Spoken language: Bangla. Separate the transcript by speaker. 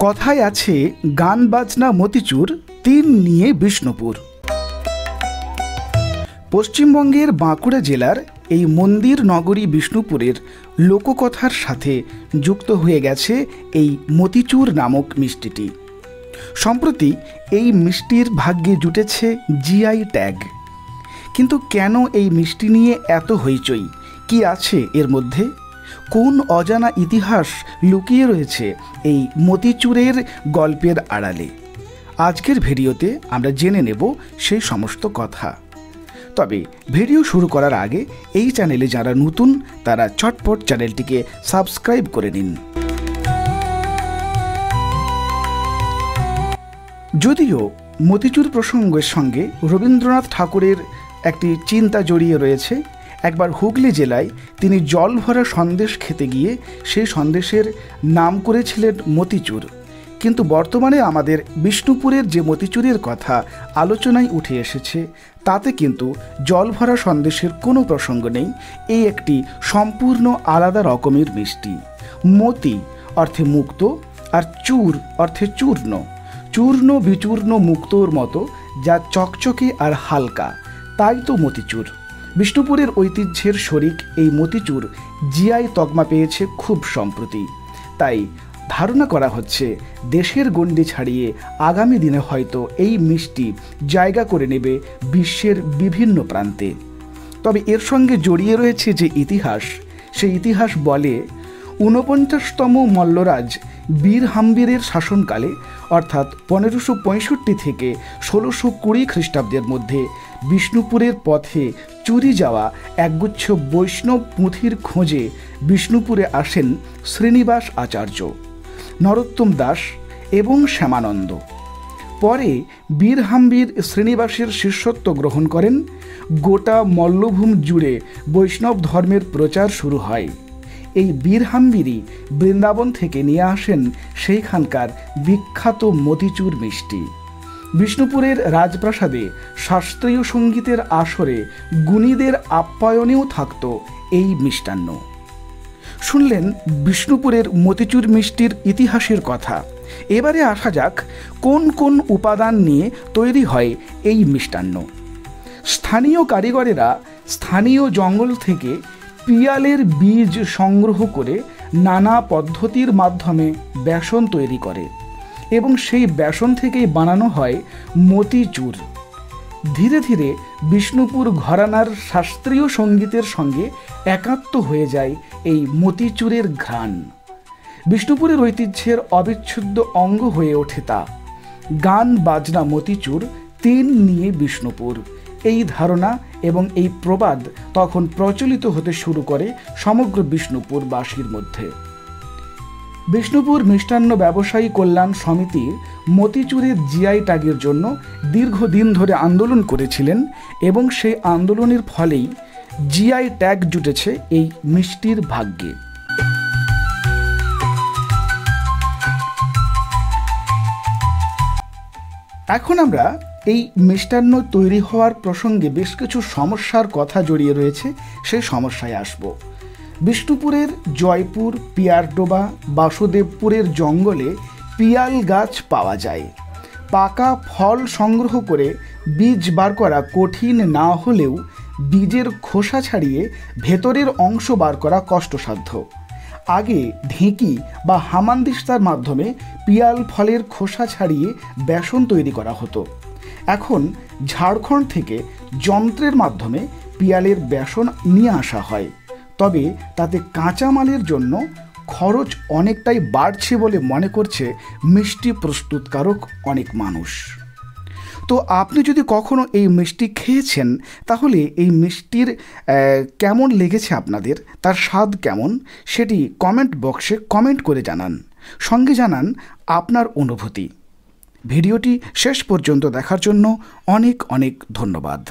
Speaker 1: কথায় আছে গান বাজনা মতিচুর, তিন নিয়ে বিষ্ণুপুর। পশ্চিমবঙ্গের বাঁকুড়া জেলার এই মন্দির নগরী বিষ্ণুপুরের লোককথার সাথে যুক্ত হয়ে গেছে এই মতিচুর নামক মিষ্টিটি। সম্প্রতি এই মিষ্টির ভাগ্যে জুটেছে জিআই ট্যাগ। কিন্তু কেন এই মিষ্টি নিয়ে এত হইচই? কি আছে এর মধ্যে? কোন অজানা ইতিহাস লুকিয়ে রয়েছে এই মতিচুরের গল্পের আড়ালে? আজকের ভিডিওতে আমরা জেনে নেব সেই সমস্ত কথা। তবে ভিডিও শুরু করার আগে এই চ্যানেলে যারা নতুন তারা চটপট চ্যানেলটিকে সাবস্ক্রাইব করে নিন। যদিও মতিচুর প্রসঙ্গের সঙ্গে রবীন্দ্রনাথ ঠাকুরের একটি চিন্তা জড়িয়ে রয়েছে। একবার হুগলি জেলায় তিনি জল ভরা সন্দেশ খেতে গিয়ে সেই সন্দেশের নাম করেছিলেন মতিচুর। কিন্তু বর্তমানে আমাদের বিষ্ণুপুরের যে মতিচুরের কথা আলোচনায় উঠে এসেছে তাতে কিন্তু জল ভরা সন্দেশের কোনো প্রসঙ্গ নেই। এই একটি সম্পূর্ণ আলাদা রকমের মিষ্টি। মতি অর্থে মুক্ত, আর চূর অর্থে চূর্ণ। চূর্ণ বিচূর্ণ মুক্তোর মতো, যা চকচকে আর হালকা, তাই তো মতিচুর। বিষ্ণুপুরের ঐতিহ্যের শরিক এই মতিচুর জিআই তকমা পেয়েছে খুব সম্প্রতি। তাই ধারণা করা হচ্ছে দেশের গণ্ডি ছাড়িয়ে আগামী দিনে হয়তো এই মিষ্টি জায়গা করে নেবে বিশ্বের বিভিন্ন প্রান্তে। তবে এর সঙ্গে জড়িয়ে রয়েছে যে ইতিহাস, সেই ইতিহাস বলে ৪৯তম মল্লরাজ বীর হাম্বিরের শাসনকালে অর্থাৎ ১৫৬৫ থেকে ১৬২০ খ্রিস্টাব্দের মধ্যে বিষ্ণুপুরের পথে চুরি যাওয়া একগুচ্ছ বৈষ্ণব পুঁথির খোঁজে বিষ্ণুপুরে আসেন শ্রীনিবাস আচার্য, নরোত্তম দাস এবং শ্যামানন্দ। পরে বীর হাম্বির শ্রীনিবাসের শিষ্যত্ব গ্রহণ করেন। গোটা মল্লভূম জুড়ে বৈষ্ণব ধর্মের প্রচার শুরু হয়। এই বীর হাম্বিরই বৃন্দাবন থেকে নিয়ে আসেন সেইখানকার বিখ্যাত মতিচুর মিষ্টি। বিষ্ণুপুরের রাজপ্রাসাদে শাস্ত্রীয় সঙ্গীতের আসরে গুণীদের আপ্যায়নেও থাকত এই মিষ্টান্ন। শুনলেন বিষ্ণুপুরের মতিচুর মিষ্টির ইতিহাসের কথা। এবারে আসা যাক কোন কোন উপাদান নিয়ে তৈরি হয় এই মিষ্টান্ন। স্থানীয় কারিগরেরা স্থানীয় জঙ্গল থেকে পিয়ালের বীজ সংগ্রহ করে নানা পদ্ধতির মাধ্যমে বেসন তৈরি করে এবং সেই বেসন থেকেই বানানো হয় মতিচুর। ধীরে ধীরে বিষ্ণুপুর ঘরানার শাস্ত্রীয় সঙ্গীতের সঙ্গে একাত্ম হয়ে যায় এই মতিচুরের ঘ্রাণ। বিষ্ণুপুরের ঐতিহ্যের অবিচ্ছেদ্য অঙ্গ হয়ে ওঠে তা। গান বাজনা মতিচুর, তিন নিয়ে বিষ্ণুপুর, এই ধারণা এবং এই প্রবাদ তখন প্রচলিত হতে শুরু করে সমগ্র বিষ্ণুপুরবাসীর মধ্যে। বিষ্ণুপুর মিষ্টান্ন ব্যবসায়ী কল্যাণ সমিতির মতিচুরের জিআই ট্যাগের জন্য দীর্ঘদিন ধরে আন্দোলন করেছিলেন এবং সেই আন্দোলনের ফলেই জিআই ট্যাগ জুটেছে এই মিষ্টির ভাগ্যে। এখন আমরা এই মিষ্টান্ন তৈরি হওয়ার প্রসঙ্গে বেশ কিছু সমস্যার কথা জড়িয়ে রয়েছে, সেই সমস্যায় আসব। বিষ্ণুপুরের জয়পুর, পিয়ারডোবা, বাসুদেবপুরের জঙ্গলে পিয়াল গাছ পাওয়া যায়। পাকা ফল সংগ্রহ করে বীজ বার করা কঠিন না হলেও বীজের খোসা ছাড়িয়ে ভেতরের অংশ বার করা কষ্টসাধ্য। আগে ঢেঁকি বা হামানদিস্তার মাধ্যমে পিয়াল ফলের খোসা ছাড়িয়ে বেসন তৈরি করা হতো। এখন ঝাড়খণ্ড থেকে যন্ত্রের মাধ্যমে পিয়ালের বেসন নিয়ে আসা হয়। তবে তাতে কাঁচামালের জন্য খরচ অনেকটাই বাড়ছে বলে মনে করছে মিষ্টি প্রস্তুতকারক অনেক মানুষ। তো আপনি যদি কখনো এই মিষ্টি খেয়েছেন তাহলে এই মিষ্টির কেমন লেগেছে আপনাদের, তার স্বাদ কেমন, সেটি কমেন্ট বক্সে কমেন্ট করে জানান। সঙ্গে জানান আপনার অনুভূতি। ভিডিওটি শেষ পর্যন্ত দেখার জন্য অনেক অনেক ধন্যবাদ।